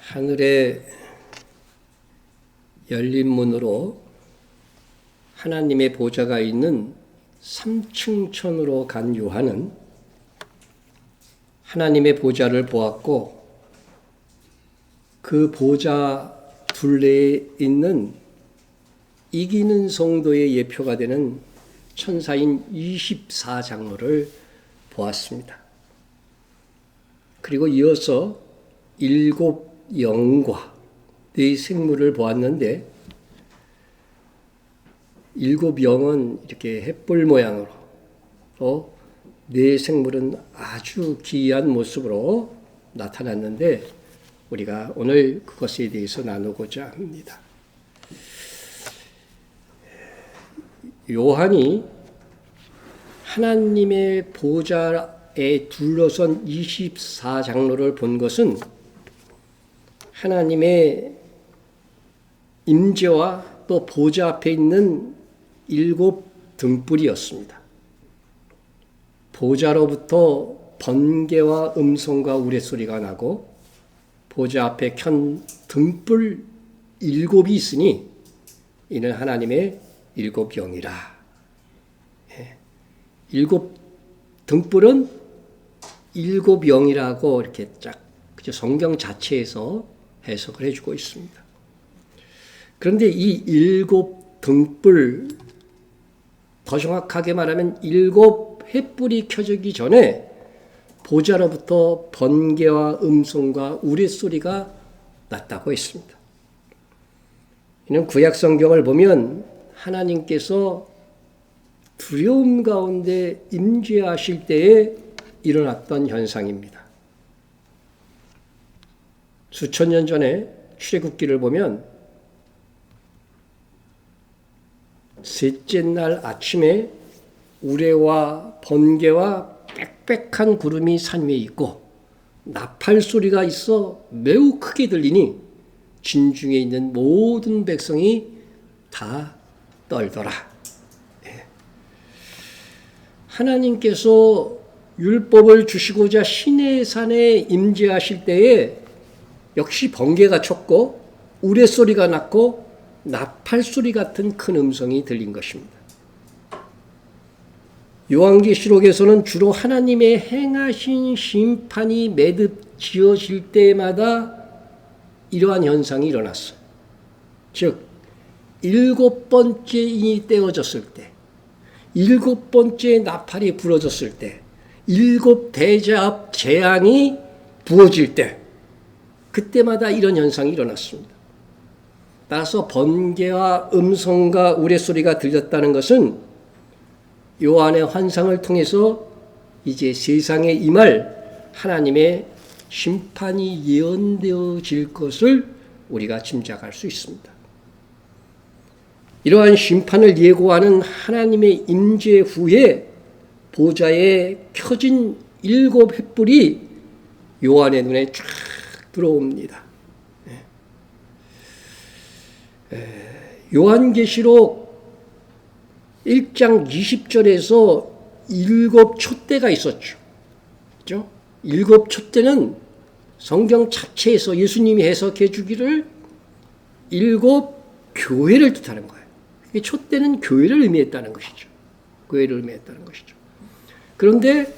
하늘의 열린 문으로 하나님의 보좌가 있는 3층 천으로 간 요한은 하나님의 보좌를 보았고 그 보좌 둘레에 있는 이기는 성도의 예표가 되는 천사인 24장로를 보았습니다. 그리고 이어서 7 영과 4 생물을 보았는데 7 영은 이렇게 햇불 모양으로 또 4 생물은 아주 기이한 모습으로 나타났는데 우리가 오늘 그것에 대해서 나누고자 합니다. 요한이 하나님의 보좌에 둘러선 24장로를 본 것은 하나님의 임재와 또 보좌 앞에 있는 7 등불이었습니다. 보좌로부터 번개와 음성과 우레소리가 나고 보좌 앞에 켠 등불 7이 있으니 이는 하나님의 7 영이라. 7 등불은 7 영이라고 이렇게 쫙 성경 자체에서 해석을 해주고 있습니다. 그런데 이 7 등불, 더 정확하게 말하면 7 횃불이 켜지기 전에 보좌로부터 번개와 음성과 우레소리가 났다고 했습니다. 이는 구약 성경을 보면 하나님께서 두려움 가운데 임재하실 때에 일어났던 현상입니다. 수천 년 전에 출애굽기를 보면 셋째 날 아침에 우레와 번개와 빽빽한 구름이 산 위에 있고 나팔 소리가 있어 매우 크게 들리니 진중에 있는 모든 백성이 다 떨더라. 하나님께서 율법을 주시고자 시내 산에 임재하실 때에 역시 번개가 쳤고 우레소리가 났고 나팔 소리 같은 큰 음성이 들린 것입니다. 요한계시록에서는 주로 하나님의 행하신 심판이 매듭 지어질 때마다 이러한 현상이 일어났어요. 즉 7번째 인이 떼어졌을 때, 7번째 나팔이 불어졌을 때, 7 대자합 재앙이 부어질 때 그때마다 이런 현상이 일어났습니다. 따라서 번개와 음성과 우레소리가 들렸다는 것은 요한의 환상을 통해서 이제 세상에 임할 하나님의 심판이 예언되어질 것을 우리가 짐작할 수 있습니다. 이러한 심판을 예고하는 하나님의 임재 후에 보좌에 켜진 7 횃불이 요한의 눈에 쫙 들어옵니다. 요한계시록 1장 20절에서 7 촛대가 있었죠. 그렇죠? 7 촛대는 성경 자체에서 예수님이 해석해 주기를 7 교회를 뜻하는 거예요. 촛대는 교회를 의미했다는 것이죠. 교회를 의미했다는 것이죠. 그런데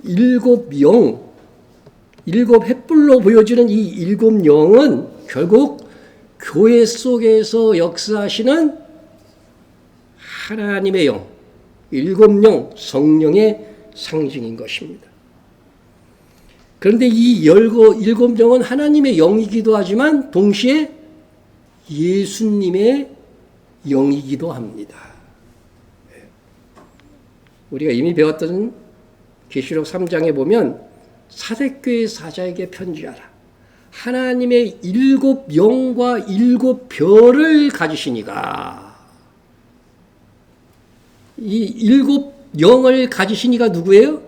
7 영, 7 횃불로 보여지는 이 7 영은 결국 교회 속에서 역사하시는 하나님의 영, 7 영, 성령의 상징인 것입니다. 그런데 이 7 영은 하나님의 영이기도 하지만 동시에 예수님의 영이기도 합니다. 우리가 이미 배웠던 계시록 3장에 보면 사대교회 사자에게 편지하라. 하나님의 7 영과 7 별을 가지시니가. 이 7 영을 가지시니가 누구예요?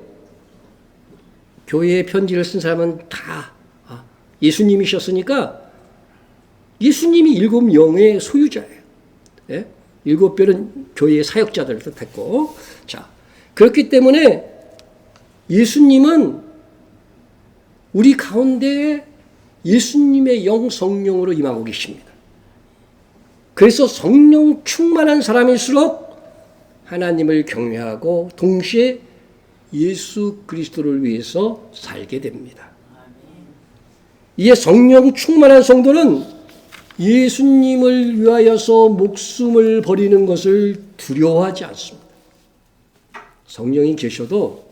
교회에 편지를 쓴 사람은 다 예수님이셨으니까 예수님이 7 영의 소유자예요. 7 별은 교회의 사역자들을 뜻했고, 자, 그렇기 때문에 예수님은 우리 가운데 예수님의 영 성령으로 임하고 계십니다. 그래서 성령 충만한 사람일수록 하나님을 경외하고 동시에 예수 그리스도를 위해서 살게 됩니다. 이에 성령 충만한 성도는 예수님을 위하여서 목숨을 버리는 것을 두려워하지 않습니다. 성령이 계셔도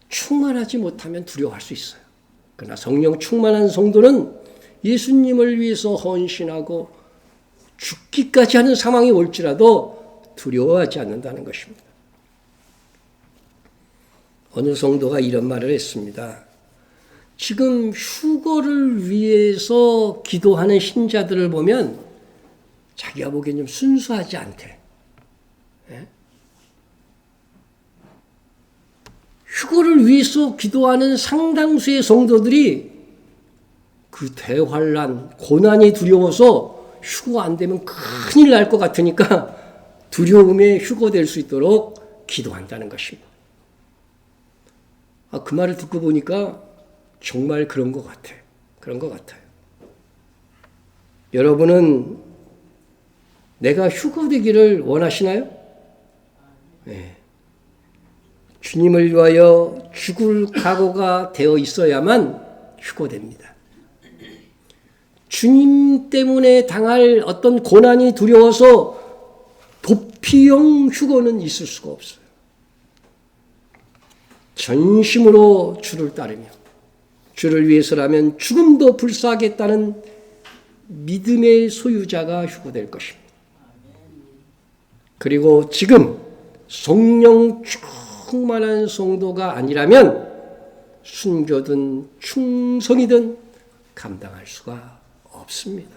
충만하지 못하면 두려워할 수 있어요. 그러나 성령 충만한 성도는 예수님을 위해서 헌신하고 죽기까지 하는 상황이 올지라도 두려워하지 않는다는 것입니다. 어느 성도가 이런 말을 했습니다. 지금 휴거를 위해서 기도하는 신자들을 보면 자기가 보기엔 좀 순수하지 않대. 휴거를 위해서 기도하는 상당수의 성도들이 그 대환란, 고난이 두려워서 휴거 안 되면 큰일 날 것 같으니까 두려움에 휴거될 수 있도록 기도한다는 것입니다. 그 말을 듣고 보니까 정말 그런 것 같아요. 그런 것 같아요. 여러분은 내가 휴거되기를 원하시나요? 네. 주님을 위하여 죽을 각오가 되어 있어야만 휴거됩니다. 주님 때문에 당할 어떤 고난이 두려워서 도피형 휴거는 있을 수가 없어요. 전심으로 주를 따르며 주를 위해서라면 죽음도 불사하겠다는 믿음의 소유자가 휴거될 것입니다. 그리고 지금 성령 충만한 성도가 아니라면 순교든 충성이든 감당할 수가 없습니다.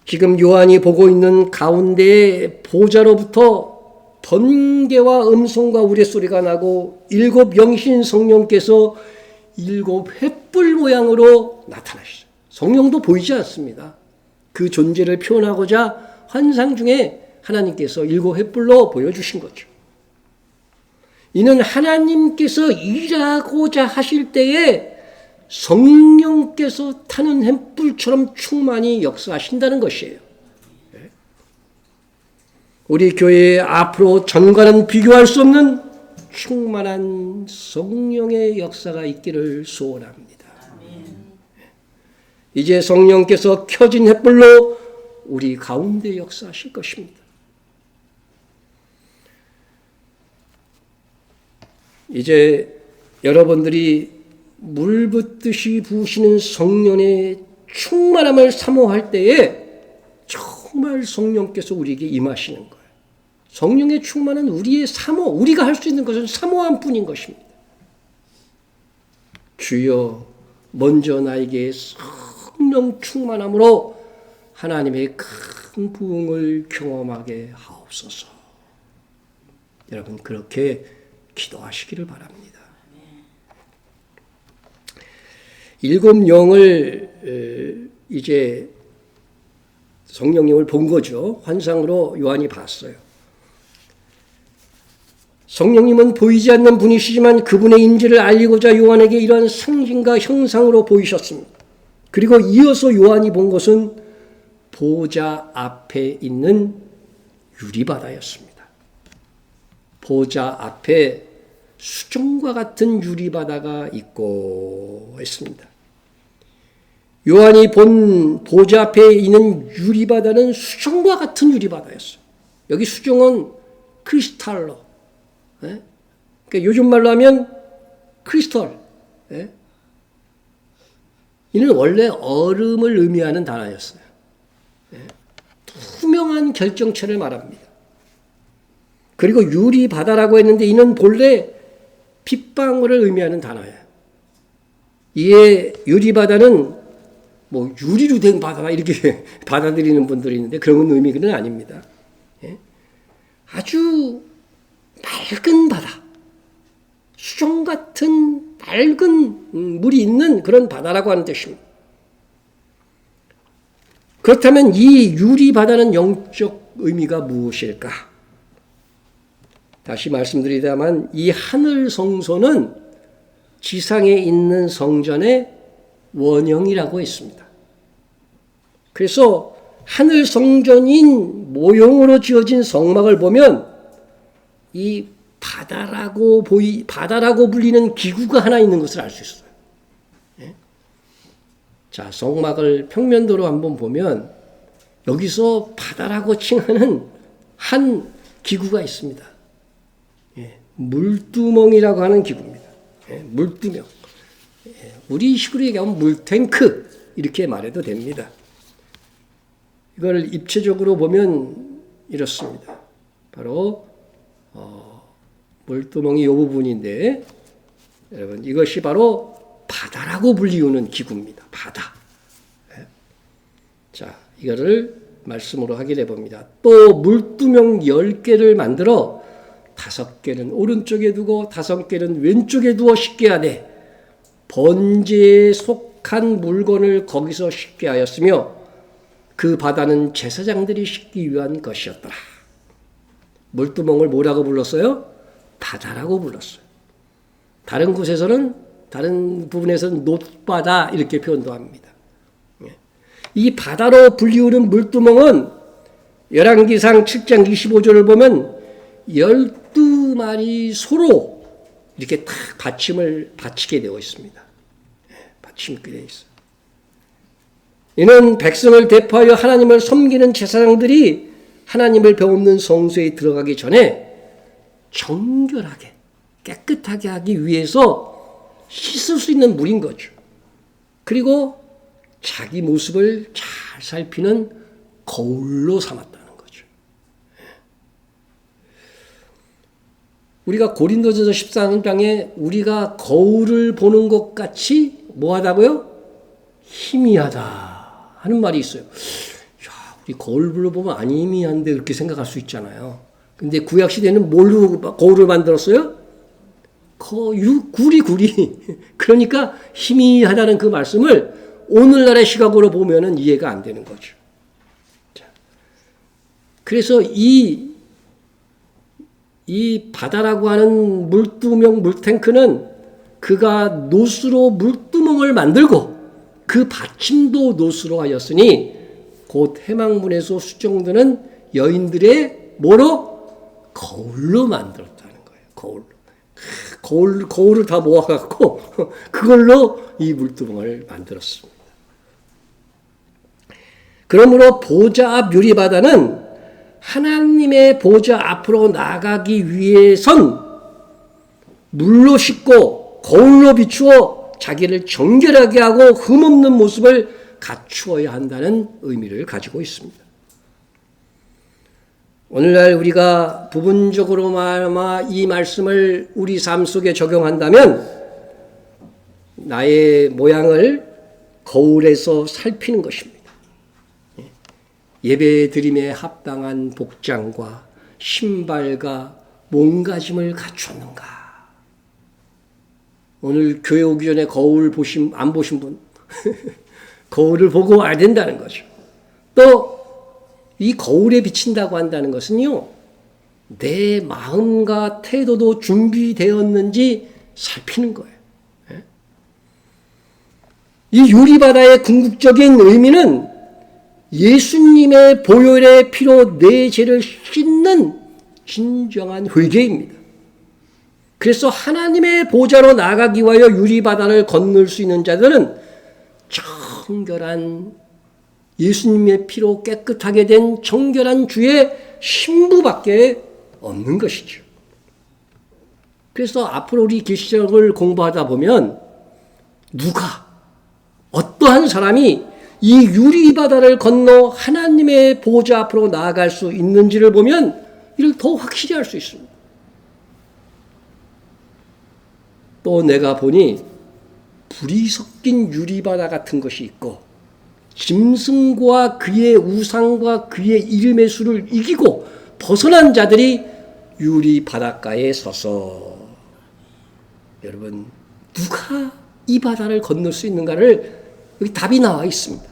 지금 요한이 보고 있는 가운데의 보좌로부터 번개와 음성과 우레소리가 나고 7 영신 성령께서 7 횃불 모양으로 나타나시죠. 성령도 보이지 않습니다. 그 존재를 표현하고자 환상 중에 하나님께서 7 횃불로 보여주신 거죠. 이는 하나님께서 일하고자 하실 때에 성령께서 타는 횃불처럼 충만히 역사하신다는 것이에요. 우리 교회의 앞으로 전과는 비교할 수 없는 충만한 성령의 역사가 있기를 소원합니다. 이제 성령께서 켜진 횃불로 우리 가운데 역사하실 것입니다. 이제 여러분들이 물 붓듯이 부으시는 성령의 충만함을 사모할 때에 정말 성령께서 우리에게 임하시는 거예요. 성령의 충만은 우리의 사모, 우리가 할 수 있는 것은 사모함 뿐인 것입니다. 주여, 먼저 나에게 성령 충만함으로 하나님의 큰 부흥을 경험하게 하옵소서. 여러분 그렇게 기도하시기를 바랍니다. 7 영을 이제 성령님을 본 거죠. 환상으로 요한이 봤어요. 성령님은 보이지 않는 분이시지만 그분의 임재를 알리고자 요한에게 이러한 상징과 형상으로 보이셨습니다. 그리고 이어서 요한이 본 것은 보좌 앞에 있는 유리바다였습니다. 보좌 앞에 수정과 같은 유리바다가 있고 했습니다. 요한이 본 보좌 앞에 있는 유리바다는 수정과 같은 유리바다였어요. 여기 수정은 크리스탈로. 그러니까 요즘 말로 하면 크리스털. 이는 원래 얼음을 의미하는 단어였어요. 투명한 결정체를 말합니다. 그리고 유리바다라고 했는데 이는 본래 빗방울을 의미하는 단어예요. 이에 유리바다는 뭐 유리로 된 바다다 이렇게 받아들이는 분들이 있는데 그런 의미는 아닙니다. 아주 맑은 바다, 수정 같은 맑은 물이 있는 그런 바다라고 하는 뜻입니다. 그렇다면 이 유리바다는 영적 의미가 무엇일까? 다시 말씀드리자면 이 하늘 성소는 지상에 있는 성전의 원형이라고 했습니다. 그래서 하늘 성전인 모형으로 지어진 성막을 보면 이 바다라고 불리는 기구가 하나 있는 것을 알 수 있어요. 자, 성막을 평면도로 한번 보면 여기서 바다라고 칭하는 한 기구가 있습니다. 물두멍이라고 하는 기구입니다. 물두멍. 우리 식으로 얘기하면 물탱크 이렇게 말해도 됩니다. 이걸 입체적으로 보면 이렇습니다. 바로 물두멍이 이 부분인데 여러분 이것이 바로 바다라고 불리우는 기구입니다. 바다. 자, 이거를 말씀으로 확인해 봅니다. 또 물두멍 10개를 만들어 5개는 오른쪽에 두고 5개는 왼쪽에 두어 씻게 하되 번제에 속한 물건을 거기서 씻게 하였으며 그 바다는 제사장들이 씻기 위한 것이었더라. 물두멍을 뭐라고 불렀어요? 바다라고 불렀어요. 다른 곳에서는 다른 부분에서는 놋바다 이렇게 표현도 합니다. 이 바다로 불리우는 물두멍은 열왕기상 7장 25절을 보면 12마리 소로 이렇게 딱 받치게 되어 있습니다. 받침게 되어 있어요. 이는 백성을 대표하여 하나님을 섬기는 제사장들이 하나님을 배움는 성소에 들어가기 전에 정결하게 깨끗하게 하기 위해서 씻을 수 있는 물인 거죠. 그리고 자기 모습을 잘 살피는 거울로 삼았다는 거죠. 우리가 고린도전서 14장에 우리가 거울을 보는 것 같이 뭐하다고요? 희미하다 하는 말이 있어요. 야, 우리 거울로 보면 안 희미한데 그렇게 생각할 수 있잖아요. 근데 구약시대는 뭘로 거울을 만들었어요? 구리. 그러니까 희미하다는 그 말씀을 오늘날의 시각으로 보면은 이해가 안 되는 거죠. 자, 그래서 이 바다라고 하는 물두멍, 물탱크는 그가 놋으로 물두멍을 만들고 그 받침도 놋으로 하였으니 곧 해망문에서 수정되는 여인들의 뭐로? 거울로 만들었다는 거예요. 거울을 다 모아갖고 그걸로 이 물두멍을 만들었습니다. 그러므로 보좌 앞 유리바다는 하나님의 보좌 앞으로 나가기 위해선 물로 씻고 거울로 비추어 자기를 정결하게 하고 흠없는 모습을 갖추어야 한다는 의미를 가지고 있습니다. 오늘날 우리가 부분적으로 이 말씀을 우리 삶 속에 적용한다면 나의 모양을 거울에서 살피는 것입니다. 예배 드림에 합당한 복장과 신발과 몸가짐을 갖추었는가? 오늘 교회 오기 전에 거울 안 보신 분? 거울을 보고 와야 된다는 거죠. 또 이 거울에 비친다고 한다는 것은요, 내 마음과 태도도 준비되었는지 살피는 거예요. 이 유리바다의 궁극적인 의미는 예수님의 보혈의 피로 내 죄를 씻는 진정한 회개입니다. 그래서 하나님의 보좌로 나가기 위하여 유리바다를 건널 수 있는 자들은 정결한 예수님의 피로 깨끗하게 된 정결한 주의 신부밖에 없는 것이죠. 그래서 앞으로 우리 계시록을 공부하다 보면 어떠한 사람이 이 유리바다를 건너 하나님의 보좌 앞으로 나아갈 수 있는지를 보면 이를 더 확실히 알 수 있습니다. 또 내가 보니 불이 섞인 유리바다 같은 것이 있고 짐승과 그의 우상과 그의 이름의 수를 이기고 벗어난 자들이 유리 바닷가에 서서 여러분 누가 이 바다를 건널 수 있는가를 여기 답이 나와 있습니다.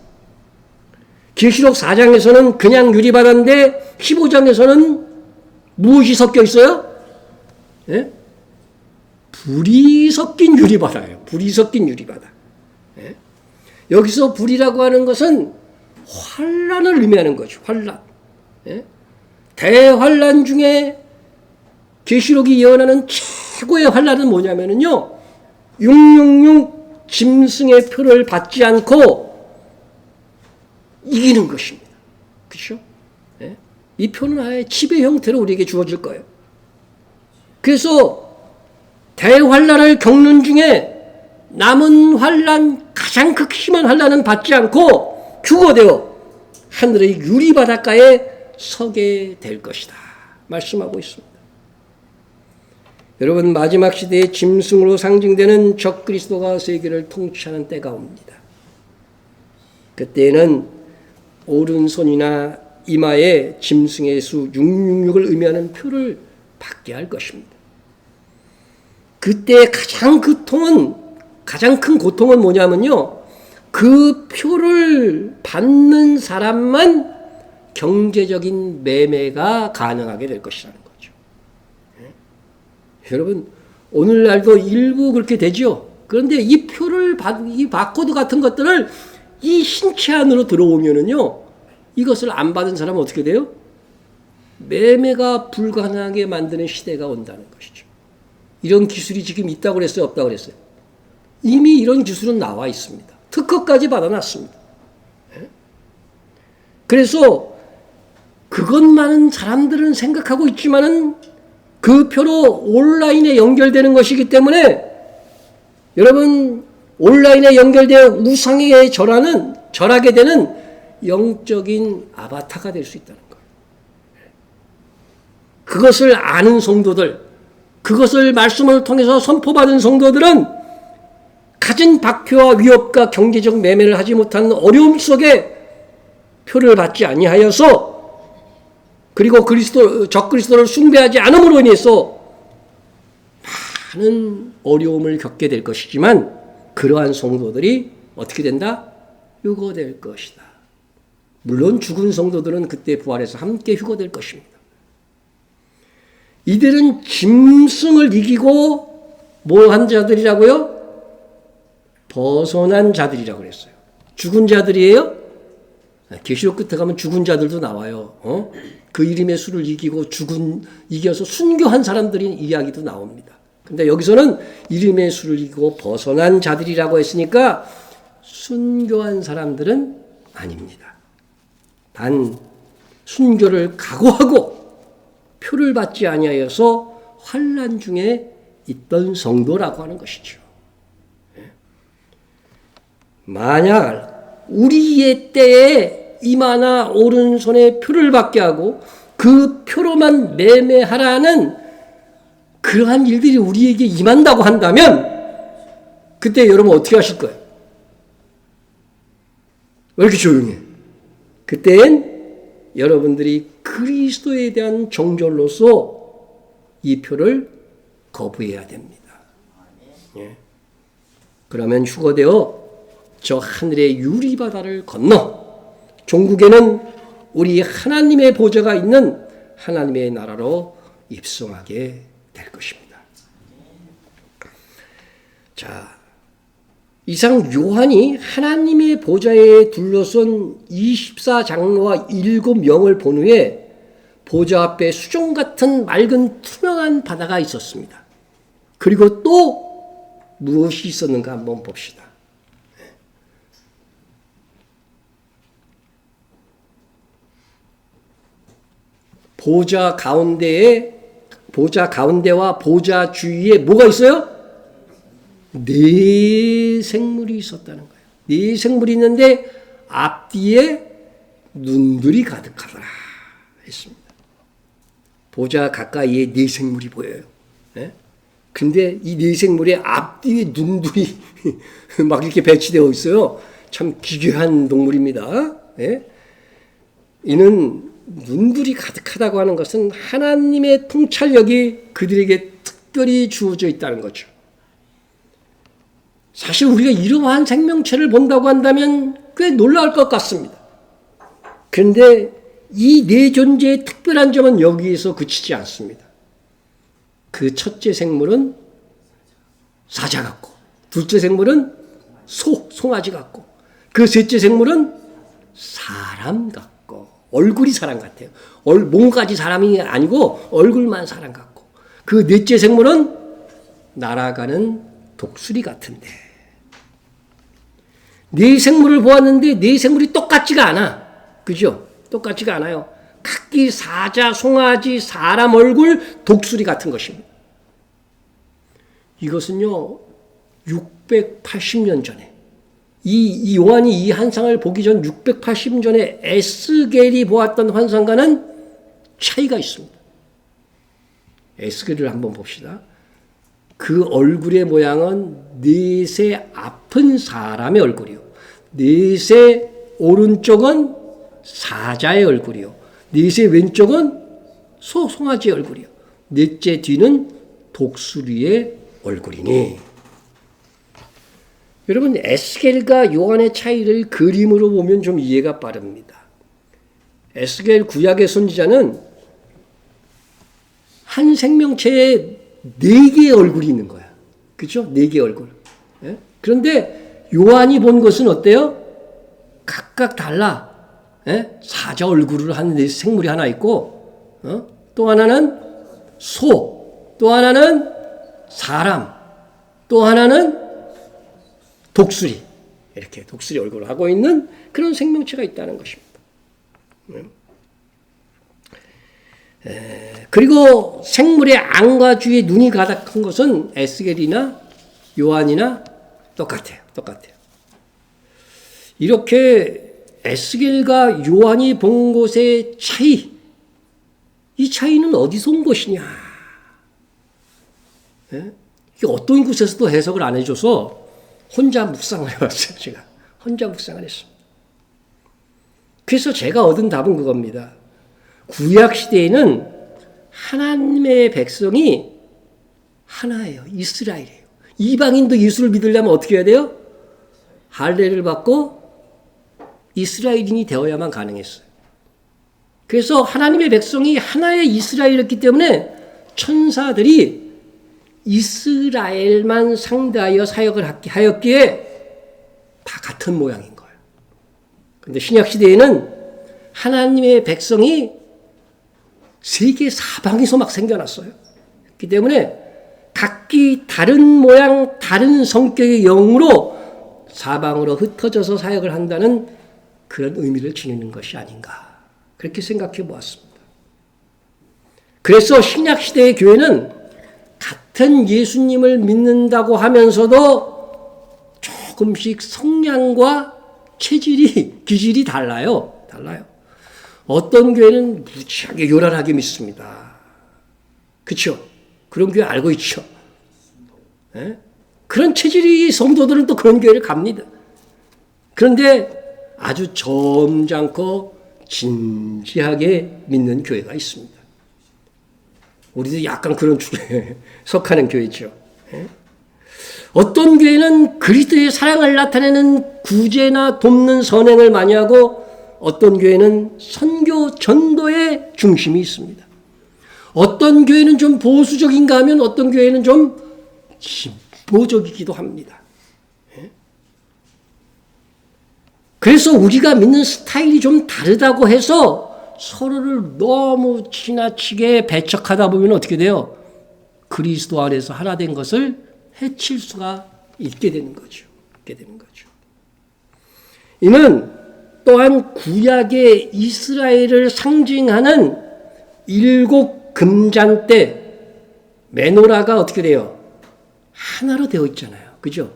계시록 4장에서는 그냥 유리바다인데 15장에서는 무엇이 섞여 있어요? 예? 불이 섞인 유리바다예요. 불이 섞인 유리바다. 예? 여기서 불이라고 하는 것은 환란을 의미하는 거죠. 환란. 예? 대환란 중에 계시록이 예언하는 최고의 환란은 뭐냐면요, 666 짐승의 표를 받지 않고 이기는 것입니다. 그렇죠? 예? 이 표는 아예 지배 형태로 우리에게 주어질 거예요. 그래서 대환란을 겪는 중에 남은 환란, 가장 극심한 환란은 받지 않고 휴거되어 하늘의 유리바닷가에 서게 될 것이다 말씀하고 있습니다. 여러분, 마지막 시대의 짐승으로 상징되는 적그리스도가 세계를 통치하는 때가 옵니다. 그때에는 오른손이나 이마에 짐승의 수 666을 의미하는 표를 받게 할 것입니다. 그때 가장 큰 고통은 뭐냐면요, 그 표를 받는 사람만 경제적인 매매가 가능하게 될 것이라는 거죠. 여러분, 오늘날도 일부 그렇게 되죠. 그런데 이 표를 이 바코드 같은 것들을 이 신체 안으로 들어오면은요, 이것을 안 받은 사람은 어떻게 돼요? 매매가 불가능하게 만드는 시대가 온다는 것이죠. 이런 기술이 지금 있다고 그랬어요? 없다고 그랬어요? 이미 이런 기술은 나와 있습니다. 특허까지 받아놨습니다. 그래서 그것만은 사람들은 생각하고 있지만은 그 표로 온라인에 연결되는 것이기 때문에 여러분, 온라인에 연결되어 우상에 절하게 되는 영적인 아바타가 될 수 있다는 거예요. 그것을 아는 성도들, 그것을 말씀을 통해서 선포받은 성도들은 가진 박표와 위협과 경제적 매매를 하지 못하는 어려움 속에 표를 받지 아니하여서, 그리고 적그리스도를 숭배하지 않음으로 인해서 많은 어려움을 겪게 될 것이지만, 그러한 성도들이 어떻게 된다? 휴거될 것이다. 물론 죽은 성도들은 그때 부활해서 함께 휴거될 것입니다. 이들은 짐승을 이기고 뭐 한 자들이라고요? 벗어난 자들이라고 그랬어요. 죽은 자들이에요? 계시록 끝에 가면 죽은 자들도 나와요. 그 이름의 수를 이겨서 순교한 사람들인 이야기도 나옵니다. 근데 여기서는 이름의 수를 이기고 벗어난 자들이라고 했으니까 순교한 사람들은 아닙니다. 단 순교를 각오하고 표를 받지 아니하여서 환난 중에 있던 성도라고 하는 것이죠. 만약 우리의 때에 이마나 오른손에 표를 받게 하고 그 표로만 매매하라는 그러한 일들이 우리에게 임한다고 한다면, 그때 여러분 어떻게 하실 거예요? 왜 이렇게 조용해? 그때엔 여러분들이 그리스도에 대한 정절로서 이 표를 거부해야 됩니다. 예. 그러면 휴거되어 저 하늘의 유리바다를 건너 종국에는 우리 하나님의 보좌가 있는 하나님의 나라로 입성하게 될 것입니다. 자, 이상 요한이 하나님의 보좌에 둘러선 24장로와 7영을 본 후에 보좌 앞에 수정 같은 맑은 투명한 바다가 있었습니다. 그리고 또 무엇이 있었는가 한번 봅시다. 보좌 가운데와 보좌 주위에 뭐가 있어요? 네 생물이 있었다는 거예요. 네 생물이 있는데 앞뒤에 눈들이 가득하더라 했습니다. 보좌 가까이에 네 생물이 보여요. 근데 이 네 생물의 앞뒤에 눈들이 막 이렇게 배치되어 있어요. 참 기괴한 동물입니다. 이는 눈들이 가득하다고 하는 것은 하나님의 통찰력이 그들에게 특별히 주어져 있다는 거죠. 사실 우리가 이러한 생명체를 본다고 한다면 꽤 놀라울 것 같습니다. 그런데 이 네 존재의 특별한 점은 여기에서 그치지 않습니다. 그 첫째 생물은 사자 같고, 둘째 생물은 송아지 같고, 그 셋째 생물은 사람 같고, 얼굴이 사람 같아요. 몸까지 사람이 아니고 얼굴만 사람 같고, 그 넷째 생물은 날아가는 독수리 같은데, 네 생물을 보았는데 네 생물이 똑같지가 않아. 그죠? 똑같지가 않아요. 각기 사자, 송아지, 사람 얼굴, 독수리 같은 것입니다. 이것은요, 680년 전에, 이 요한이 이 환상을 보기 전 680년 전에 에스겔이 보았던 환상과는 차이가 있습니다. 에스겔을 한번 봅시다. 그 얼굴의 모양은 넷의 앞은 사람의 얼굴이요, 넷의 오른쪽은 사자의 얼굴이요, 넷의 왼쪽은 송아지의 얼굴이요, 넷째 뒤는 독수리의 얼굴이니. 여러분, 에스겔과 요한의 차이를 그림으로 보면 좀 이해가 빠릅니다. 에스겔 구약의 선지자는 한 생명체에 4개의 얼굴이 있는 거야. 그렇죠? 4개의 얼굴. 예? 그런데 요한이 본 것은 어때요? 각각 달라. 예? 사자 얼굴을 한 생물이 하나 있고, 또 하나는 소, 또 하나는 사람, 또 하나는 독수리. 이렇게 독수리 얼굴을 하고 있는 그런 생명체가 있다는 것입니다. 그리고 생물의 안과 주의 눈이 가득한 것은 에스겔이나 요한이나 똑같아요. 이렇게 에스겔과 요한이 본 것의 차이, 이 차이는 어디서 온 것이냐? 예? 이게 어떤 곳에서도 해석을 안 해줘서 혼자 묵상을 해왔어요. 제가 혼자 묵상을 했습니다. 그래서 제가 얻은 답은 그겁니다. 구약 시대에는 하나님의 백성이 하나예요. 이스라엘이에요. 이방인도 예수를 믿으려면 어떻게 해야 돼요? 할례를 받고 이스라엘인이 되어야만 가능했어요. 그래서 하나님의 백성이 하나의 이스라엘이었기 때문에 천사들이 이스라엘만 상대하여 사역을 하였기에 다 같은 모양인 거예요. 그런데 신약 시대에는 하나님의 백성이 세계 사방에서 막 생겨났어요. 그렇기 때문에 각기 다른 모양, 다른 성격의 영으로 사방으로 흩어져서 사역을 한다는 그런 의미를 지니는 것이 아닌가, 그렇게 생각해 보았습니다. 그래서 신약 시대의 교회는 같은 예수님을 믿는다고 하면서도 조금씩 성향과 체질이, 기질이 달라요. 어떤 교회는 무지하게 요란하게 믿습니다. 그렇죠? 그런 교회 알고 있죠? 네? 그런 체질이 성도들은 또 그런 교회를 갑니다. 그런데 아주 점잖고 진지하게 믿는 교회가 있습니다. 우리도 약간 그런 축에 속하는 교회죠. 네? 어떤 교회는 그리스도의 사랑을 나타내는 구제나 돕는 선행을 많이 하고, 어떤 교회는 선교 전도의 중심이 있습니다. 어떤 교회는 좀 보수적인가 하면 어떤 교회는 좀 진보적이기도 합니다. 그래서 우리가 믿는 스타일이 좀 다르다고 해서 서로를 너무 지나치게 배척하다 보면 어떻게 돼요? 그리스도 안에서 하나 된 것을 해칠 수가 있게 되는 거죠. 이는 또한 구약의 이스라엘을 상징하는 7 금잔대 메노라가 어떻게 돼요? 하나로 되어 있잖아요. 그죠?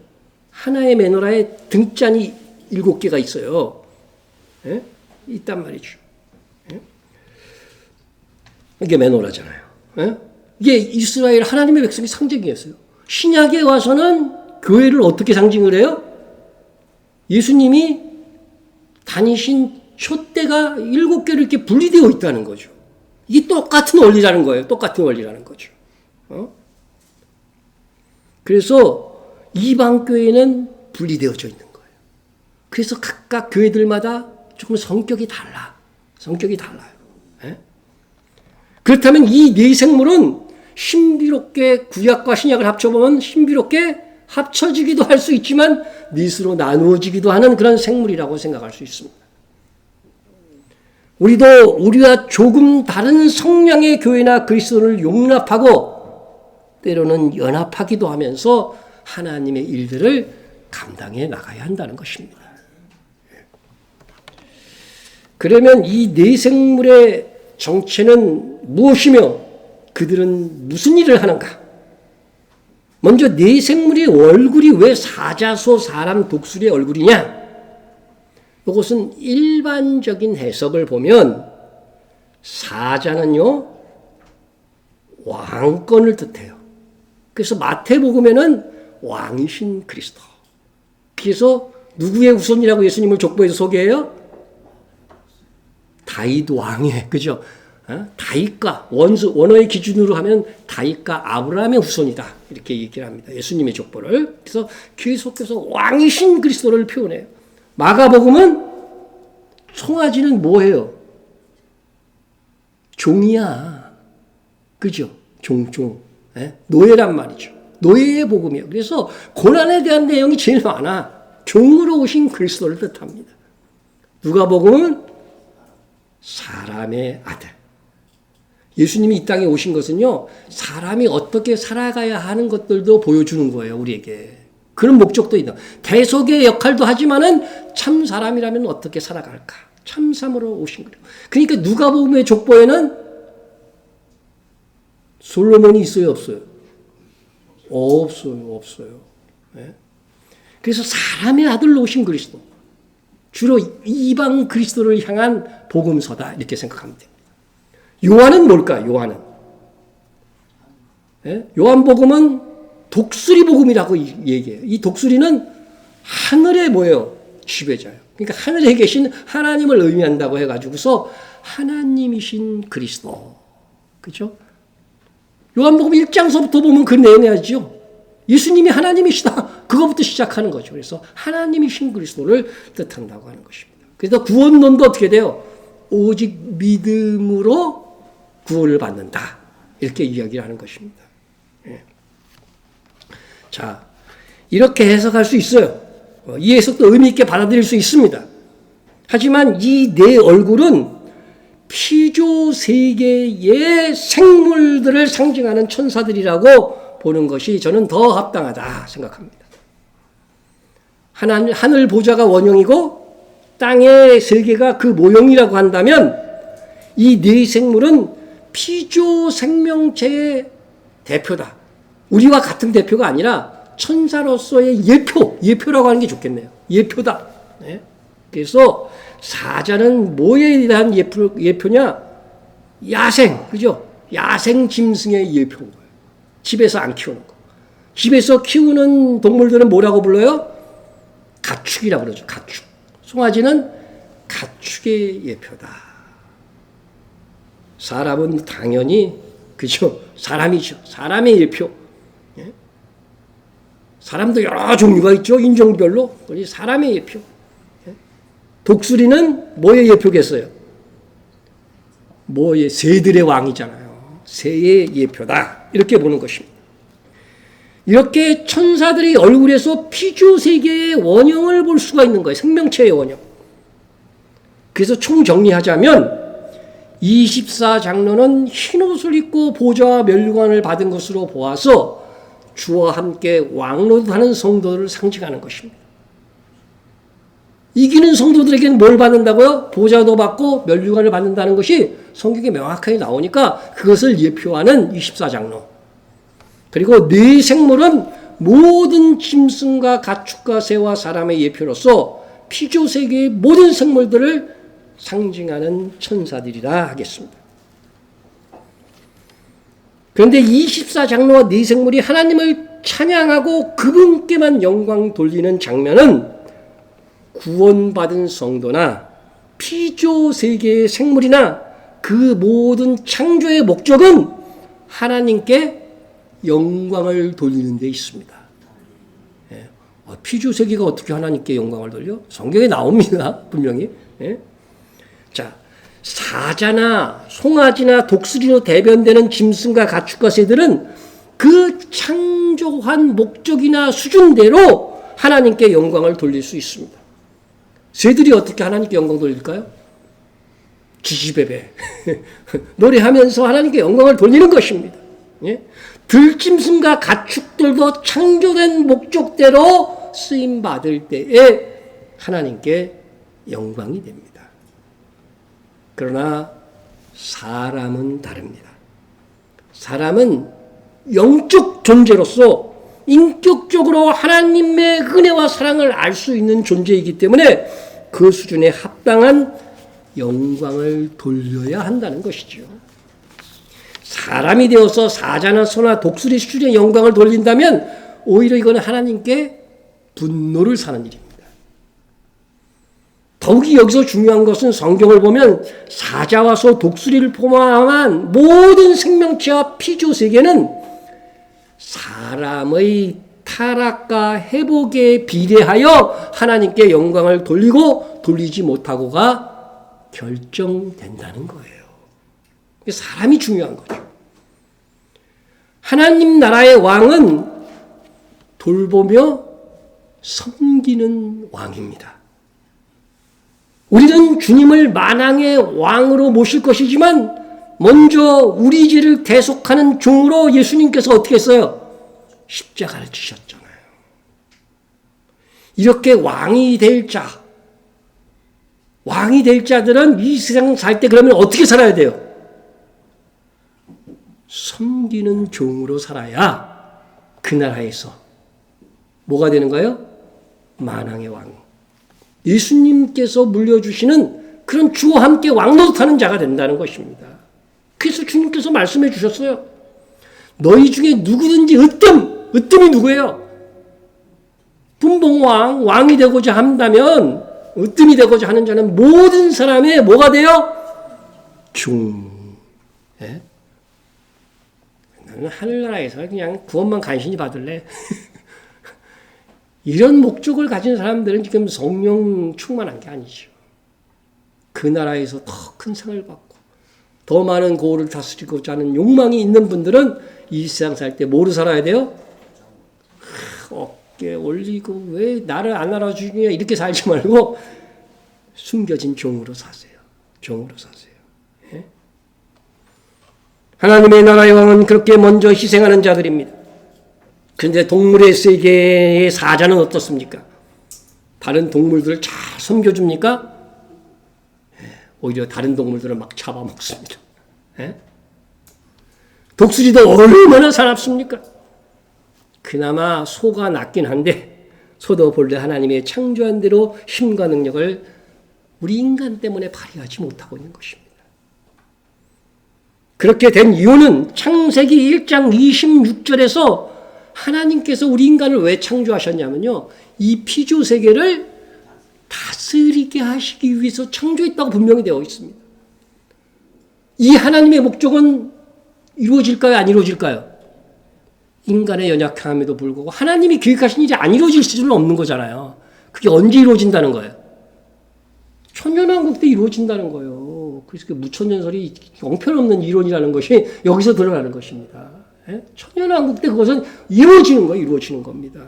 하나의 메노라에 등잔이 7개가 있어요. 예? 있단 말이죠. 예? 이게 메노라잖아요. 예? 이게 이스라엘 하나님의 백성이 상징이었어요. 신약에 와서는 교회를 어떻게 상징을 해요? 예수님이 다니신 촛대가 7개로 이렇게 분리되어 있다는 거죠. 이게 똑같은 원리라는 거예요. 그래서 이방 교회는 분리되어져 있는 거예요. 그래서 각각 교회들마다 조금 성격이 달라요. 예? 그렇다면 이 네 생물은 신비롭게 구약과 신약을 합쳐보면 신비롭게 합쳐지기도 할 수 있지만 넷으로 나누어지기도 하는 그런 생물이라고 생각할 수 있습니다. 우리도 우리와 조금 다른 성향의 교회나 그리스도를 용납하고 때로는 연합하기도 하면서 하나님의 일들을 감당해 나가야 한다는 것입니다. 그러면 이 네 생물의 정체는 무엇이며 그들은 무슨 일을 하는가? 먼저 네 생물의 얼굴이 왜 사자소 사람 독수리의 얼굴이냐? 이것은 일반적인 해석을 보면 사자는요 왕권을 뜻해요. 그래서 마태복음에는 왕이신 그리스도. 그래서 누구의 후손이라고 예수님을 족보에서 소개해요? 다윗 왕의, 그죠? 다윗과 원어의 기준으로 하면 다윗과 아브라함의 후손이다. 이렇게 얘기를 합니다. 예수님의 족보를. 그래서 계속해서 왕이신 그리스도를 표현해요. 마가복음은 송아지는 뭐예요? 종이야. 그죠? 종. 노예란 말이죠. 노예의 복음이에요. 그래서 고난에 대한 내용이 제일 많아. 종으로 오신 그리스도를 뜻합니다. 누가복음은 사람의 아들. 예수님이 이 땅에 오신 것은요, 사람이 어떻게 살아가야 하는 것들도 보여주는 거예요, 우리에게. 그런 목적도 있다. 대속의 역할도 하지만은 참 사람이라면 어떻게 살아갈까? 참삼으로 오신 거예요. 그러니까 누가복음의 족보에는 솔로몬이 있어요, 없어요? 없어요. 네? 그래서 사람의 아들로 오신 그리스도. 주로 이방 그리스도를 향한 복음서다. 이렇게 생각하면 됩니다. 요한은 뭘까? 요한은. 네? 요한복음은 독수리 복음이라고 얘기해요. 이 독수리는 하늘의 뭐예요? 지배자예요. 그러니까 하늘에 계신 하나님을 의미한다고 해가지고서 하나님이신 그리스도. 그죠? 요한복음 1장서부터 보면 그 내용이죠. 예수님이 하나님이시다. 그거부터 시작하는 거죠. 그래서 하나님이신 그리스도를 뜻한다고 하는 것입니다. 그래서 구원론도 어떻게 돼요? 오직 믿음으로 구원을 받는다. 이렇게 이야기를 하는 것입니다. 예. 자, 이렇게 해석할 수 있어요. 이 해석도 의미 있게 받아들일 수 있습니다. 하지만 이 네 얼굴은 피조 세계의 생물들을 상징하는 천사들이라고 보는 것이 저는 더 합당하다 생각합니다. 하늘 보좌가 원형이고 땅의 세계가 그 모형이라고 한다면 이 네 생물은 피조 생명체의 대표다. 우리와 같은 대표가 아니라 천사로서의 예표라고 하는 게 좋겠네요. 예표다. 네? 그래서 사자는 뭐에 대한 예표냐? 야생, 그죠? 야생 짐승의 예표인 거예요. 집에서 안 키우는 거. 집에서 키우는 동물들은 뭐라고 불러요? 가축이라고 그러죠. 가축. 송아지는 가축의 예표다. 사람은 당연히, 그죠? 사람이죠. 사람의 예표. 예? 사람도 여러 종류가 있죠. 인종별로. 사람의 예표. 독수리는 뭐의 예표겠어요? 새들의 왕이잖아요. 새의 예표다. 이렇게 보는 것입니다. 이렇게 천사들이 얼굴에서 피조 세계의 원형을 볼 수가 있는 거예요. 생명체의 원형. 그래서 총정리하자면 24장로는 흰옷을 입고 보좌와 면류관을 받은 것으로 보아서 주와 함께 왕노릇하는 성도들을 상징하는 것입니다. 이기는 성도들에게는 뭘 받는다고요? 보좌도 받고 면류관을 받는다는 것이 성경에 명확하게 나오니까 그것을 예표하는 24장로. 그리고 네 생물은 모든 짐승과 가축과 새와 사람의 예표로서 피조 세계의 모든 생물들을 상징하는 천사들이라 하겠습니다. 그런데 24장로와 네 생물이 하나님을 찬양하고 그분께만 영광 돌리는 장면은 구원받은 성도나 피조 세계의 생물이나 그 모든 창조의 목적은 하나님께 영광을 돌리는 데 있습니다. 예. 피조 세계가 어떻게 하나님께 영광을 돌려? 성경에 나옵니다. 분명히. 예. 자, 사자나 송아지나 독수리로 대변되는 짐승과 가축과 새들은 그 그 창조한 목적이나 수준대로 하나님께 영광을 돌릴 수 있습니다. 새들이 어떻게 하나님께 영광 돌릴까요? 지지배배 노래하면서 하나님께 영광을 돌리는 것입니다. 예? 들짐승과 가축들도 창조된 목적대로 쓰임받을 때에 하나님께 영광이 됩니다. 그러나 사람은 다릅니다. 사람은 영적 존재로서 인격적으로 하나님의 은혜와 사랑을 알 수 있는 존재이기 때문에 그 수준에 합당한 영광을 돌려야 한다는 것이죠. 사람이 되어서 사자나 소나 독수리 수준의 영광을 돌린다면 오히려 이거는 하나님께 분노를 사는 일입니다. 더욱이 여기서 중요한 것은 성경을 보면 사자와 소, 독수리를 포함한 모든 생명체와 피조 세계는 사람의 타락과 회복에 비례하여 하나님께 영광을 돌리고 돌리지 못하고가 결정된다는 거예요. 사람이 중요한 거죠. 하나님 나라의 왕은 돌보며 섬기는 왕입니다. 우리는 주님을 만왕의 왕으로 모실 것이지만 먼저 우리 죄를 대속하는 종으로 예수님께서 어떻게 했어요? 십자가를 지셨잖아요. 이렇게 왕이 될 자들은 이 세상 살 때 그러면 어떻게 살아야 돼요? 섬기는 종으로 살아야 그 나라에서 뭐가 되는 거예요? 만왕의 왕. 예수님께서 물려주시는 그런 주와 함께 왕노릇하는 자가 된다는 것입니다. 그래서 주님께서 말씀해 주셨어요. 너희 중에 누구든지 으뜸이 누구예요? 분봉왕, 왕이 되고자 한다면 으뜸이 되고자 하는 자는 모든 사람의 뭐가 돼요? 종. 예? 나는 하늘나라에서 그냥 구원만 간신히 받을래. 이런 목적을 가진 사람들은 지금 성령 충만한 게 아니죠. 그 나라에서 더 큰 상을 받고 더 많은 고을을 다스리고자 하는 욕망이 있는 분들은 이 세상 살 때 뭐로 살아야 돼요? 어깨 올리고 왜 나를 안 알아주냐 이렇게 살지 말고 숨겨진 종으로 사세요. 종으로 사세요. 예? 하나님의 나라의 왕은 그렇게 먼저 희생하는 자들입니다. 그런데 동물의 세계의 사자는 어떻습니까? 다른 동물들을 잘 섬겨줍니까? 오히려 다른 동물들을 막 잡아먹습니다. 예? 독수리도 얼마나 사납습니까? 그나마 소가 낫긴 한데 소도 본래 하나님의 창조한 대로 힘과 능력을 우리 인간 때문에 발휘하지 못하고 있는 것입니다. 그렇게 된 이유는 창세기 1장 26절에서 하나님께서 우리 인간을 왜 창조하셨냐면요. 이 피조 세계를 다스리게 하시기 위해서 창조했다고 분명히 되어 있습니다. 이 하나님의 목적은 이루어질까요? 안 이루어질까요? 인간의 연약함에도 불구하고 하나님이 계획하신 일이 안 이루어질 수는 없는 거잖아요. 그게 언제 이루어진다는 거예요? 천년왕국 때 이루어진다는 거예요. 그래서 그 무천년설이 형편없는 이론이라는 것이 여기서 드러나는 것입니다. 천년왕국 때 그것은 이루어지는 겁니다.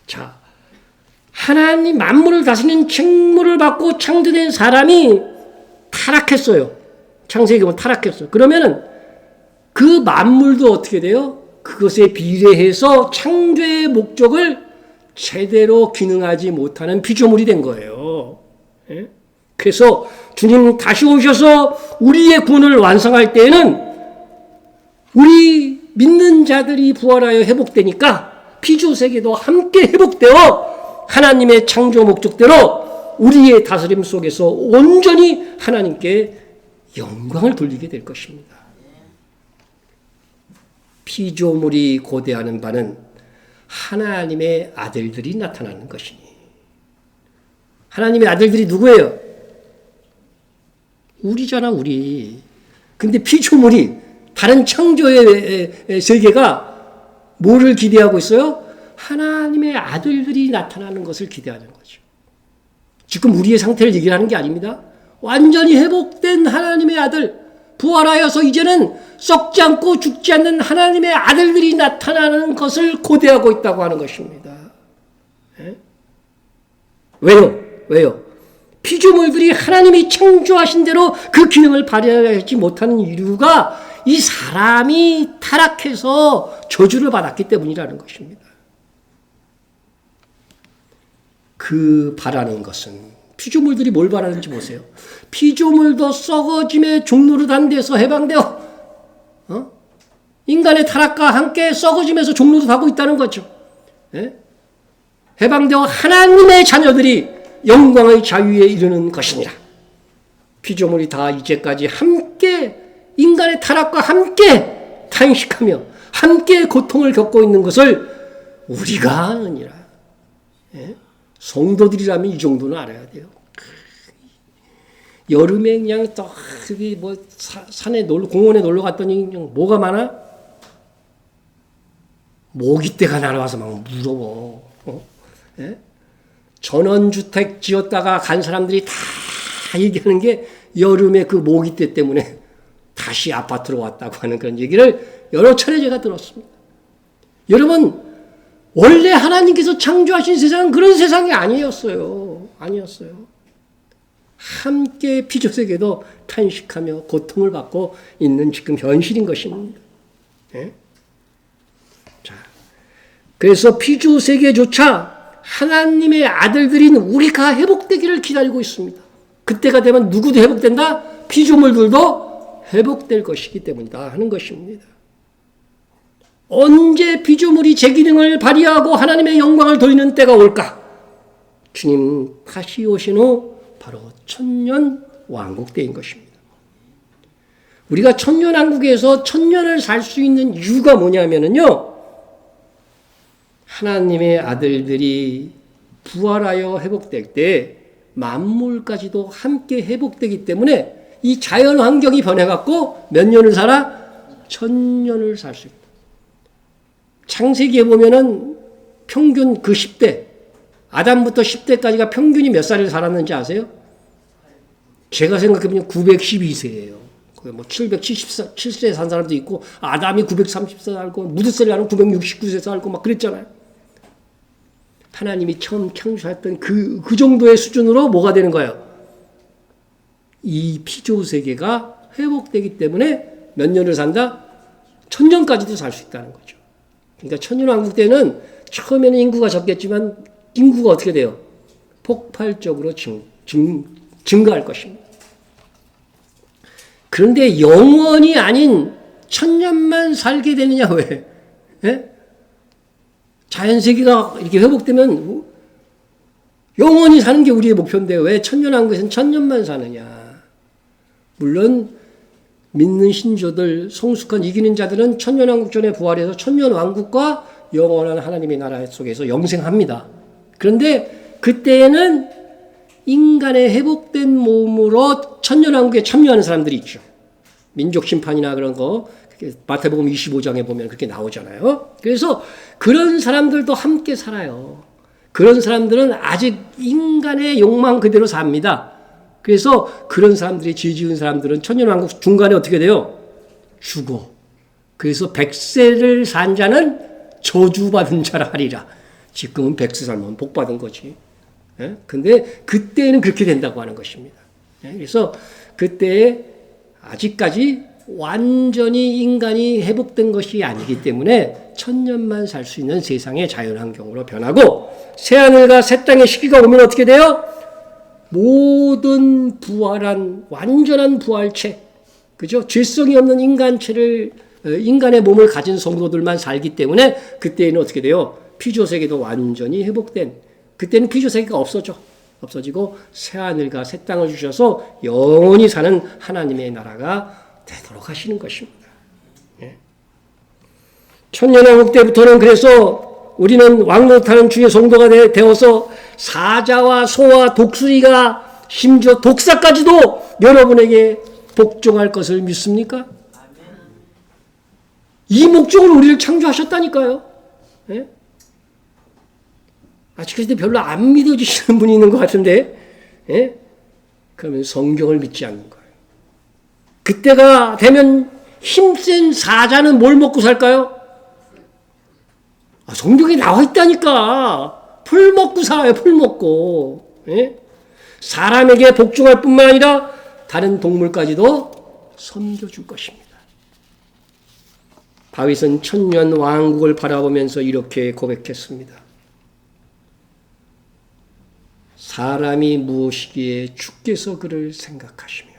자, 하나님 만물을 다스리는 책무를 받고 창조된 사람이 타락했어요. 창세기 보면 타락했어요. 그러면은 그 만물도 어떻게 돼요? 그것에 비례해서 창조의 목적을 제대로 기능하지 못하는 피조물이 된 거예요. 그래서 주님 다시 오셔서 우리의 구원을 완성할 때에는 우리 믿는 자들이 부활하여 회복되니까 피조세계도 함께 회복되어 하나님의 창조 목적대로 우리의 다스림 속에서 온전히 하나님께 영광을 돌리게 될 것입니다. 피조물이 고대하는 바는 하나님의 아들들이 나타나는 것이니. 하나님의 아들들이 누구예요? 우리잖아, 우리. 근데 피조물이 다른 창조의 세계가 뭐를 기대하고 있어요? 하나님의 아들들이 나타나는 것을 기대하는 거죠. 지금 우리의 상태를 얘기하는 게 아닙니다. 완전히 회복된 하나님의 아들, 부활하여서 이제는 썩지 않고 죽지 않는 하나님의 아들들이 나타나는 것을 고대하고 있다고 하는 것입니다. 예? 왜요? 피조물들이 하나님이 창조하신 대로 그 기능을 발휘하지 못하는 이유가 이 사람이 타락해서 저주를 받았기 때문이라는 것입니다. 그 바라는 것은 피조물들이 뭘 바라는지 보세요. 피조물도 썩어짐의 종노릇한 데서 해방되어 인간의 타락과 함께 썩어짐에서 종노릇하고 있다는 거죠. 예? 해방되어 하나님의 자녀들이 영광의 자유에 이르는 것이니라. 피조물이 다 이제까지 함께 인간의 타락과 함께 탄식하며 함께 고통을 겪고 있는 것을 우리가 아니라 성도들이라면 이 정도는 알아야 돼요. 여름에 그냥 저기 뭐 산에 공원에 놀러 갔더니 그냥 뭐가 많아? 모기떼가 날아와서 막 무서워. 전원주택 지었다가 간 사람들이 다 얘기하는 게 여름에 그 모기떼 때문에 다시 아파트로 왔다고 하는 그런 얘기를 여러 차례 제가 들었습니다. 여러분, 원래 하나님께서 창조하신 세상은 그런 세상이 아니었어요. 함께 피조세계도 탄식하며 고통을 받고 있는 지금 현실인 것입니다. 네? 자, 그래서 피조세계조차 하나님의 아들들인 우리가 회복되기를 기다리고 있습니다. 그때가 되면 누구도 회복된다? 피조물들도 회복될 것이기 때문이다 하는 것입니다. 언제 피조물이 제 기능을 발휘하고 하나님의 영광을 돌리는 때가 올까? 주님 다시 오신 후 바로 천년 왕국 때인 것입니다. 우리가 천년 왕국에서 천년을 살 수 있는 이유가 뭐냐면요. 하나님의 아들들이 부활하여 회복될 때 만물까지도 함께 회복되기 때문에 이 자연 환경이 변해갖고 몇 년을 살아? 천년을 살 수 있다. 창세기에 보면은 평균 그 10대, 아담부터 10대까지가 평균이 몇 살을 살았는지 아세요? 제가 생각해보면 912세예요. 뭐 777세 산 사람도 있고, 아담이 930세 살고, 무드셀라는 969세 살고, 막 그랬잖아요. 하나님이 처음 창조했던 그 정도의 수준으로 뭐가 되는 거예요? 이 피조세계가 회복되기 때문에 몇 년을 산다? 천년까지도 살 수 있다는 거죠. 그러니까 천년왕국 때는 처음에는 인구가 적겠지만 인구가 어떻게 돼요? 폭발적으로 증가할 것입니다. 그런데 영원히 아닌 천년만 살게 되느냐 왜? 예? 자연세계가 이렇게 회복되면 영원히 사는 게 우리의 목표인데 왜 천년왕국에서는 천년만 사느냐? 물론 믿는 신조들, 성숙한 이기는 자들은 천년왕국 전에 부활해서 천년왕국과 영원한 하나님의 나라 속에서 영생합니다. 그런데 그때에는 인간의 회복된 몸으로 천년왕국에 참여하는 사람들이 있죠. 민족심판이나 그런 거 마태복음 25장에 보면 그렇게 나오잖아요. 그래서 그런 사람들도 함께 살아요. 그런 사람들은 아직 인간의 욕망 그대로 삽니다. 그래서 그런 사람들이 죄 지은 사람들은 천년왕국 중간에 어떻게 돼요? 죽어. 그래서 100세를 산 자는 저주받은 자라 하리라. 지금은 100세 살면 복받은 거지. 예? 근데 그때는 그렇게 된다고 하는 것입니다. 예? 그래서 그때 아직까지 완전히 인간이 회복된 것이 아니기 때문에 천년만 살 수 있는 세상의 자연환경으로 변하고 새하늘과 새 땅의 시기가 오면 어떻게 돼요? 모든 부활한 완전한 부활체, 그죠? 죄성이 없는 인간의 몸을 가진 성도들만 살기 때문에 그때는 어떻게 돼요? 피조세계도 완전히 회복된, 그때는 피조세계가 없어지고 새하늘과 새 땅을 주셔서 영원히 사는 하나님의 나라가 되도록 하시는 것입니다. 예. 천년왕국 때부터는 그래서 우리는 왕노릇하는 주의 성도가 되어서 사자와 소와 독수리가 심지어 독사까지도 여러분에게 복종할 것을 믿습니까? 이 목적으로 우리를 창조하셨다니까요. 예? 아직까지도 별로 안 믿어지시는 분이 있는 것 같은데, 예? 그러면 성경을 믿지 않는 거예요. 그때가 되면 힘센 사자는 뭘 먹고 살까요? 성경에 나와 있다니까. 풀 먹고 살아요. 풀 먹고. 예? 사람에게 복종할 뿐만 아니라 다른 동물까지도 섬겨줄 것입니다. 다윗은 천년 왕국을 바라보면서 이렇게 고백했습니다. 사람이 무엇이기에 주께서 그를 생각하시며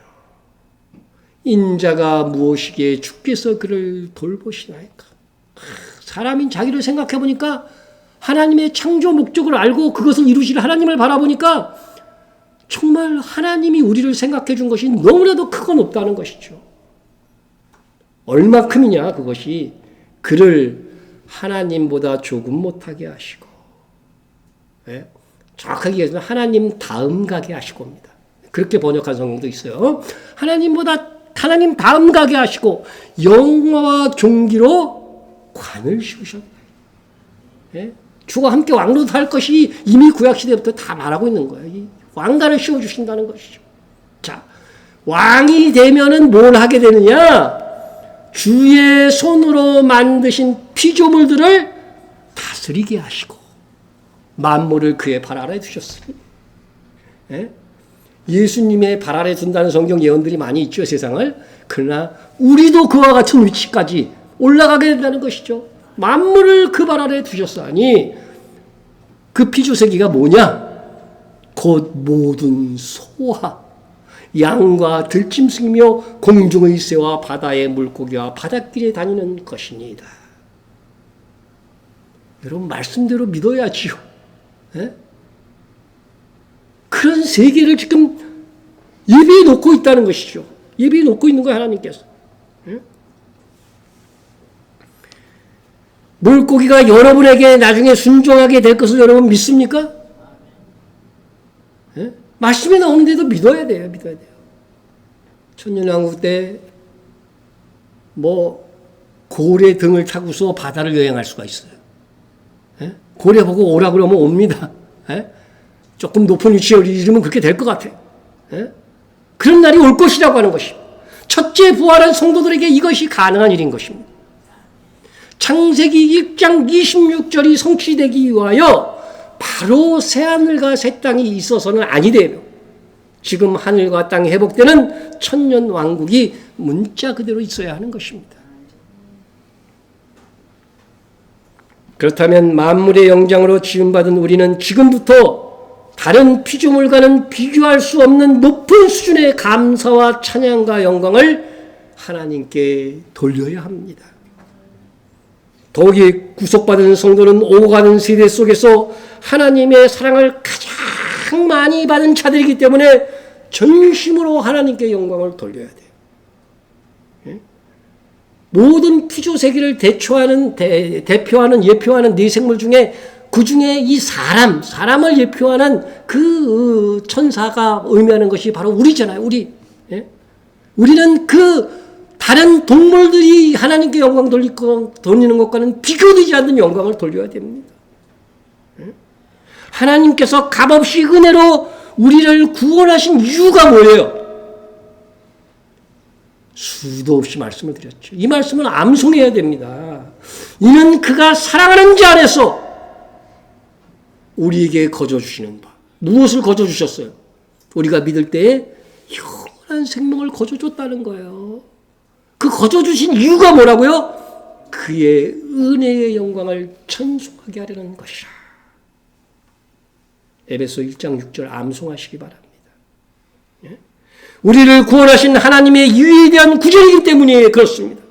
인자가 무엇이기에 주께서 그를 돌보시나이까. 사람인 자기를 생각해 보니까 하나님의 창조 목적을 알고 그것을 이루실 하나님을 바라보니까 정말 하나님이 우리를 생각해 준 것이 너무나도 크고 높다는 것이죠. 얼마큼이냐 그것이 그를 하나님보다 조금 못하게 하시고, 예? 정확하게 얘기하면 하나님 다음 가게 하시고입니다. 그렇게 번역한 성경도 있어요. 하나님 다음 가게 하시고 영화와 존귀로 관을 씌우셨다. 예? 주와 함께 왕로도 할 것이 이미 구약시대부터 다 말하고 있는 거예요. 이 왕관을 씌워주신다는 것이죠. 자, 왕이 되면은 뭘 하게 되느냐? 주의 손으로 만드신 피조물들을 다스리게 하시고 만물을 그의 발 아래에 두셨으니. 예? 예수님의 발 아래에 둔다는 성경 예언들이 많이 있죠, 세상을. 그러나 우리도 그와 같은 위치까지 올라가게 된다는 것이죠. 만물을 그 발 아래에 두셨사니 그 피조세기가 뭐냐? 곧 모든 소와 양과 들짐승이며 공중의 새와 바다의 물고기와 바닷길에 다니는 것이니이다. 여러분 말씀대로 믿어야지요. 예? 그런 세계를 지금 예비해 놓고 있다는 것이죠. 예비해 놓고 있는 거예요, 하나님께서. 예? 물고기가 여러분에게 나중에 순종하게 될 것을 여러분 믿습니까? 예? 말씀에 나오는데도 믿어야 돼요. 믿어야 돼요. 천년왕국 때 고래 등을 타고서 바다를 여행할 수가 있어요. 예? 고래 보고 오라 그러면 옵니다. 예? 조금 높은 위치에 이르면 그렇게 될 것 같아요. 예? 그런 날이 올 것이라고 하는 것입니다. 첫째 부활한 성도들에게 이것이 가능한 일인 것입니다. 창세기 1장 26절이 성취되기 위하여 바로 새하늘과 새 땅이 있어서는 아니되며 지금 하늘과 땅이 회복되는 천년 왕국이 문자 그대로 있어야 하는 것입니다. 그렇다면 만물의 영장으로 지음받은 우리는 지금부터 다른 피조물과는 비교할 수 없는 높은 수준의 감사와 찬양과 영광을 하나님께 돌려야 합니다. 더욱이 구속받은 성도는 오가는 세대 속에서 하나님의 사랑을 가장 많이 받은 자들이기 때문에 전심으로 하나님께 영광을 돌려야 돼요. 예? 모든 피조세계를 대표하는 예표하는 네 생물 중에 그 중에 이 사람을 예표하는 그 천사가 의미하는 것이 바로 우리잖아요. 우리. 예? 우리는 그 다른 동물들이 하나님께 영광 돌리는 것과는 비교되지 않는 영광을 돌려야 됩니다. 하나님께서 값없이 은혜로 우리를 구원하신 이유가 뭐예요? 수도 없이 말씀을 드렸죠. 이 말씀은 암송해야 됩니다. 이는 그가 사랑하는 자 안에서 우리에게 거저주시는 바. 무엇을 거저주셨어요? 우리가 믿을 때에 영원한 생명을 거저줬다는 거예요. 그 거저주신 이유가 뭐라고요? 그의 은혜의 영광을 찬송하게 하려는 것이라. 에베소 1장 6절 암송하시기 바랍니다. 예? 우리를 구원하신 하나님의 유의에 대한 구절이기 때문에 그렇습니다.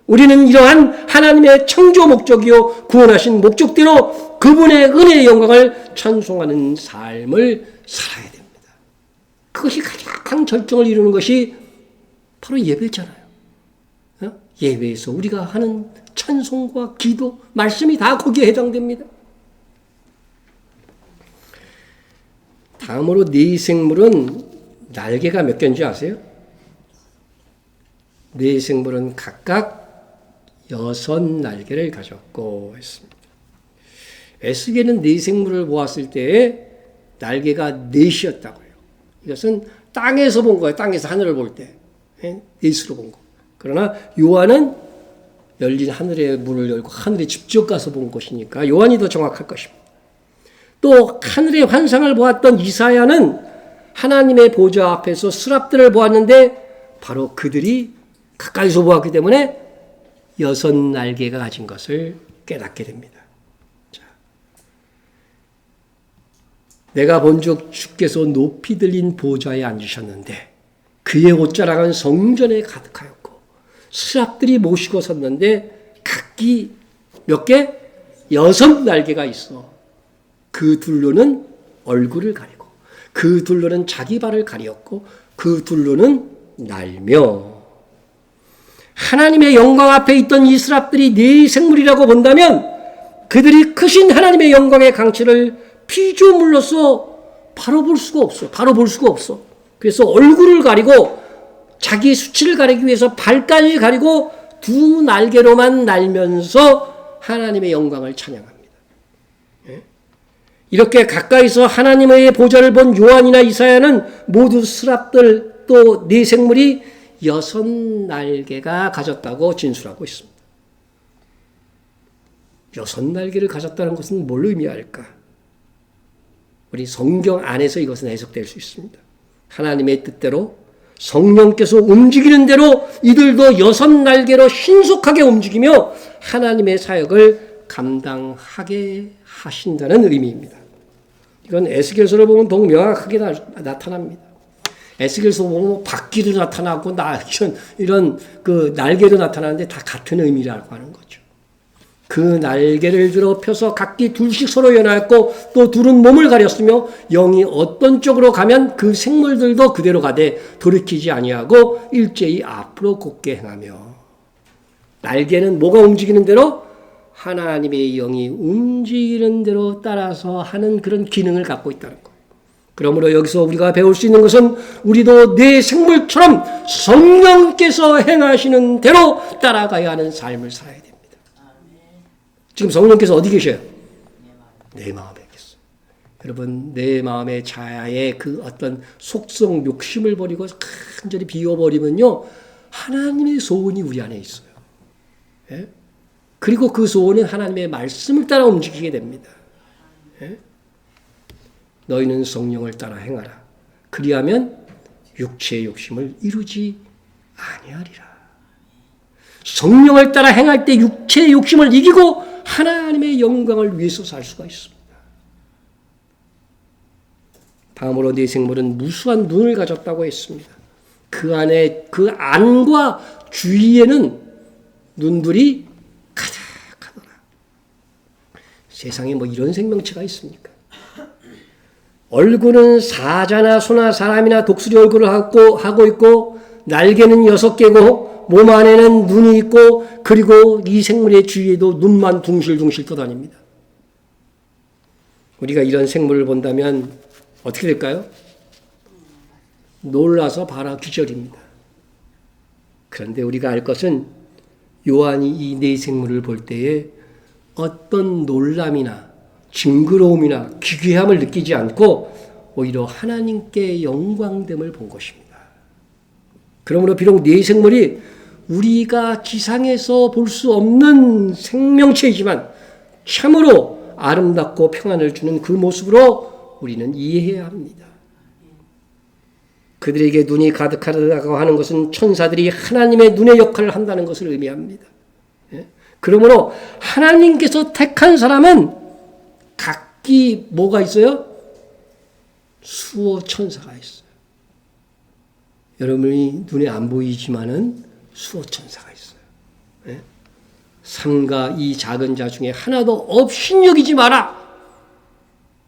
우리는 이러한 하나님의 창조 목적이요 구원하신 목적대로 그분의 은혜의 영광을 찬송하는 삶을 살아야 됩니다. 그것이 가장 절정을 이루는 것이 바로 예배잖아요. 예배에서 우리가 하는 찬송과 기도, 말씀이 다 거기에 해당됩니다. 다음으로 네 생물은 날개가 몇 개인지 아세요? 네 생물은 각각 6 날개를 가졌고 했습니다. 에스겔은 네 생물을 보았을 때에 날개가 4이었다고요. 이것은 땅에서 본 거예요. 땅에서 하늘을 볼 때. 예수로 본 거. 그러나 요한은 열린 하늘의 문을 열고 하늘에 직접 가서 본 것이니까 요한이 더 정확할 것입니다. 또 하늘의 환상을 보았던 이사야는 하나님의 보좌 앞에서 스랍들을 보았는데 바로 그들이 가까이서 보았기 때문에 6날개가 가진 것을 깨닫게 됩니다. 자, 내가 본즉 주께서 높이 들린 보좌에 앉으셨는데 그의 옷자락은 성전에 가득하였고 스랍들이 모시고 섰는데 각기 몇 개? 6날개가 있어. 그 둘로는 얼굴을 가리고 그 둘로는 자기 발을 가리었고 그 둘로는 날며 하나님의 영광 앞에 있던 이 스랍들이 네 생물이라고 본다면 그들이 크신 하나님의 영광의 강체를 피조물로서 바로 볼 수가 없어. 바로 볼 수가 없어. 그래서 얼굴을 가리고 자기 수치를 가리기 위해서 발까지 가리고 두 날개로만 날면서 하나님의 영광을 찬양합니다. 이렇게 가까이서 하나님의 보좌를 본 요한이나 이사야는 모두 스랍들 또 네 생물이 6날개가 가졌다고 진술하고 있습니다. 6날개를 가졌다는 것은 뭘 의미할까? 우리 성경 안에서 이것은 해석될 수 있습니다. 하나님의 뜻대로 성령께서 움직이는 대로 이들도 6날개로 신속하게 움직이며 하나님의 사역을 감당하게 하신다는 의미입니다. 이건 에스겔서를 보면 더욱 명확하게 나타납니다. 에스겔서 보면 바퀴도 나타나고 이런 그 날개도 나타나는데 다 같은 의미라고 하는 거죠. 그 날개를 들어 펴서 각기 둘씩 서로 연하였고 또 둘은 몸을 가렸으며 영이 어떤 쪽으로 가면 그 생물들도 그대로 가되 돌이키지 아니하고 일제히 앞으로 곧게 행하며 날개는 뭐가 움직이는 대로 하나님의 영이 움직이는 대로 따라서 하는 그런 기능을 갖고 있다는 거예요. 그러므로 여기서 우리가 배울 수 있는 것은 우리도 내 생물처럼 성령께서 행하시는 대로 따라가야 하는 삶을 살아야 됩니다. 지금 성령께서 어디 계셔요? 내 마음에 계세요. 여러분, 내 마음의 자아의 그 어떤 속성, 욕심을 버리고 간절히 비워버리면요, 하나님의 소원이 우리 안에 있어요. 예? 그리고 그 소원은 하나님의 말씀을 따라 움직이게 됩니다. 예? 너희는 성령을 따라 행하라. 그리하면 육체의 욕심을 이루지 아니하리라. 성령을 따라 행할 때 육체의 욕심을 이기고 하나님의 영광을 위해서 살 수가 있습니다. 다음으로 네 생물은 무수한 눈을 가졌다고 했습니다. 그 안에 그 안과 주위에는 눈들이 가득하더라. 세상에 뭐 이런 생명체가 있습니까? 얼굴은 사자나 소나 사람이나 독수리 얼굴을 하고 있고 날개는 6개고 몸 안에는 눈이 있고 그리고 이 생물의 주위에도 눈만 둥실둥실 떠다닙니다. 우리가 이런 생물을 본다면 어떻게 될까요? 놀라서 봐라 기절입니다. 그런데 우리가 알 것은 요한이 이 네 생물을 볼 때에 어떤 놀람이나 징그러움이나 기괴함을 느끼지 않고 오히려 하나님께 영광됨을 본 것입니다. 그러므로 비록 네 생물이 우리가 지상에서 볼 수 없는 생명체이지만 참으로 아름답고 평안을 주는 그 모습으로 우리는 이해해야 합니다. 그들에게 눈이 가득하다고 하는 것은 천사들이 하나님의 눈의 역할을 한다는 것을 의미합니다. 그러므로 하나님께서 택한 사람은 각기 뭐가 있어요? 수호 천사가 있어요. 여러분이 눈에 안 보이지만은 수호 천사가 있어요. 삼가 이 작은 자 중에 하나도 없인 여기지 마라.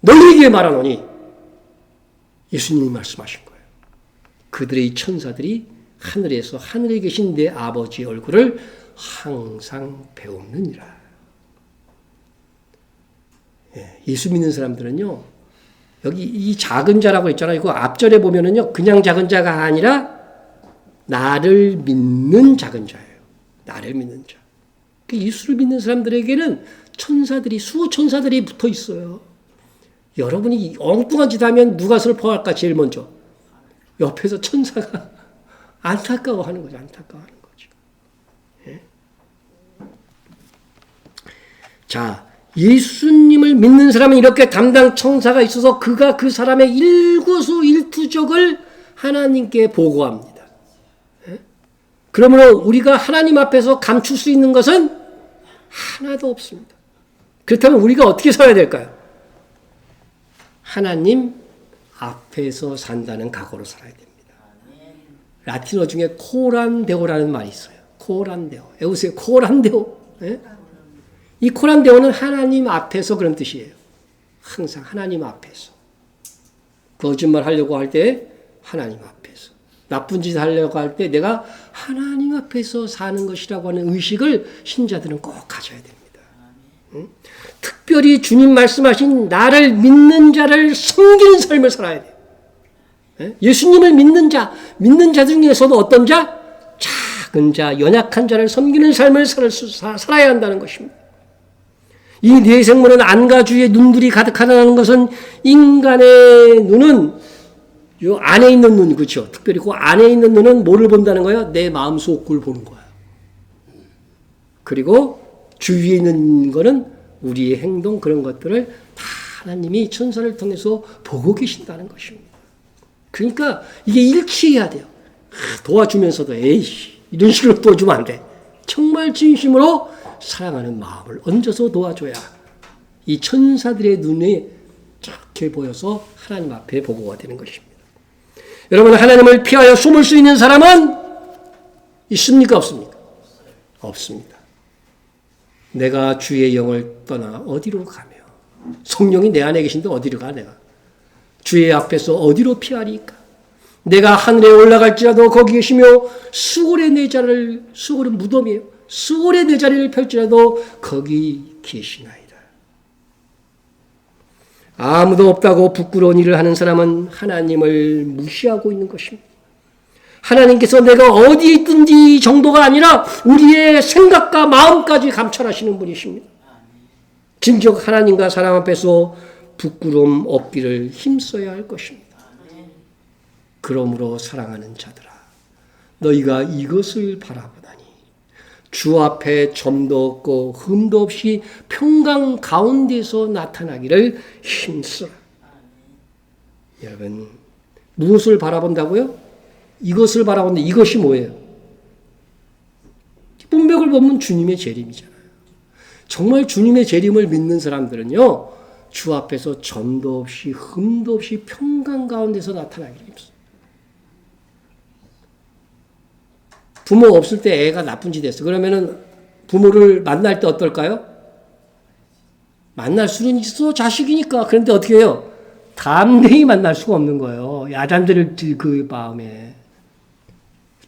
너희에게 말하노니 예수님이 말씀하신 거예요. 그들의 천사들이 하늘에서 하늘에 계신 내 아버지의 얼굴을 항상 배우느니라. 예수 믿는 사람들은요, 여기 이 작은 자라고 했잖아요. 그 앞절에 보면은요, 그냥 작은 자가 아니라 나를 믿는 작은 자예요. 나를 믿는 자. 그 예수를 믿는 사람들에게는 천사들이, 수호 천사들이 붙어 있어요. 여러분이 엉뚱한 짓 하면 누가 슬퍼할까, 제일 먼저? 옆에서 천사가 안타까워하는 거죠. 안타까워하는 거죠. 예? 자, 예수님을 믿는 사람은 이렇게 담당 청사가 있어서 그가 그 사람의 일거수일투족을 하나님께 보고합니다. 예? 그러므로 우리가 하나님 앞에서 감출 수 있는 것은 하나도 없습니다. 그렇다면 우리가 어떻게 살아야 될까요? 하나님 앞에서 산다는 각오로 살아야 됩니다. 라틴어 중에 코란데오라는 말이 있어요. 코란데오. 외우세요. 코란데오. 예? 이 코란데오는 하나님 앞에서 그런 뜻이에요. 항상 하나님 앞에서. 거짓말 하려고 할 때 하나님 앞에서. 나쁜 짓 하려고 할 때 내가 하나님 앞에서 사는 것이라고 하는 의식을 신자들은 꼭 가져야 됩니다. 응? 특별히 주님 말씀하신 나를 믿는 자를 섬기는 삶을 살아야 돼요. 예수님을 믿는 자 중에서도 어떤 자? 작은 자, 연약한 자를 섬기는 삶을 살아야 한다는 것입니다. 이 뇌생문은 안가주의 눈들이 가득하다는 것은 인간의 눈은 요 안에 있는 눈, 그렇죠? 특별히 그 안에 있는 눈은 뭐를 본다는 거예요? 내 마음 속을 보는 거예요. 그리고 주위에 있는 거는 우리의 행동 그런 것들을 다 하나님이 천사를 통해서 보고 계신다는 것입니다. 그러니까 이게 일치해야 돼요. 도와주면서도 에이씨 이런 식으로 도와주면 안 돼. 정말 진심으로 사랑하는 마음을 얹어서 도와줘야 이 천사들의 눈에 작게 보여서 하나님 앞에 보고가 되는 것입니다. 여러분 하나님을 피하여 숨을 수 있는 사람은 있습니까? 없습니까? 없습니다. 내가 주의 영을 떠나 어디로 가며 성령이 내 안에 계신데 어디로 가 내가? 주의 앞에서 어디로 피하리까? 내가 하늘에 올라갈지라도 거기 계시며 수월의 내 자리를, 수월은 무덤이에요. 수월의 내 자리를 펼지라도 거기 계시나이다. 아무도 없다고 부끄러운 일을 하는 사람은 하나님을 무시하고 있는 것입니다. 하나님께서 내가 어디에 있든지 정도가 아니라 우리의 생각과 마음까지 감찰하시는 분이십니다. 진즉 하나님과 사람 앞에서 부끄러움 없기를 힘써야 할 것입니다. 그러므로 사랑하는 자들아 너희가 이것을 바라보다니 주 앞에 점도 없고 흠도 없이 평강 가운데서 나타나기를 힘쓰라. 여러분 무엇을 바라본다고요? 이것을 바라본다. 이것이 뭐예요? 문맥을 보면 주님의 재림이잖아요. 정말 주님의 재림을 믿는 사람들은요 주 앞에서 점도 없이 흠도 없이 평강 가운데서 나타나기를 힘써. 부모가 없을 때 애가 나쁜 짓 했어. 그러면은 부모를 만날 때 어떨까요? 만날 수는 있어. 자식이니까. 그런데 어떻게 해요? 담대히 만날 수가 없는 거예요. 야단들을 그 마음에.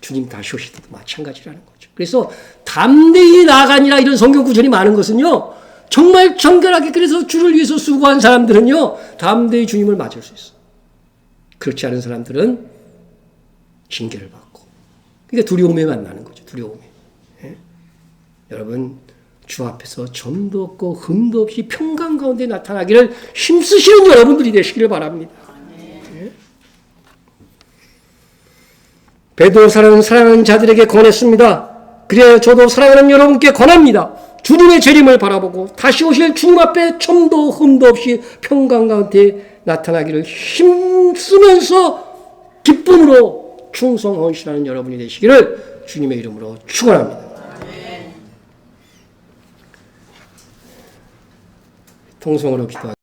주님 다시 오실 때도 마찬가지라는 거죠. 그래서 담대히 나아가니라 이런 성경 구절이 많은 것은요. 정말 정결하게 그래서 주를 위해서 수고한 사람들은요. 담대히 주님을 맞을 수 있어. 그렇지 않은 사람들은 징계를 받고. 그러니까 두려움에 만나는 거죠. 두려움에. 예? 여러분 주 앞에서 점도 없고 흠도 없이 평강 가운데 나타나기를 힘쓰시는 여러분들이 되시기를 바랍니다. 예? 베드로사는 사랑하는 자들에게 권했습니다. 그래야 저도 사랑하는 여러분께 권합니다. 주님의 재림을 바라보고 다시 오실 주님 앞에 점도 흠도 없이 평강 가운데 나타나기를 힘쓰면서 기쁨으로 충성 헌신하는 여러분이 되시기를 주님의 이름으로 축원합니다. 통성으로 기도하겠습니다.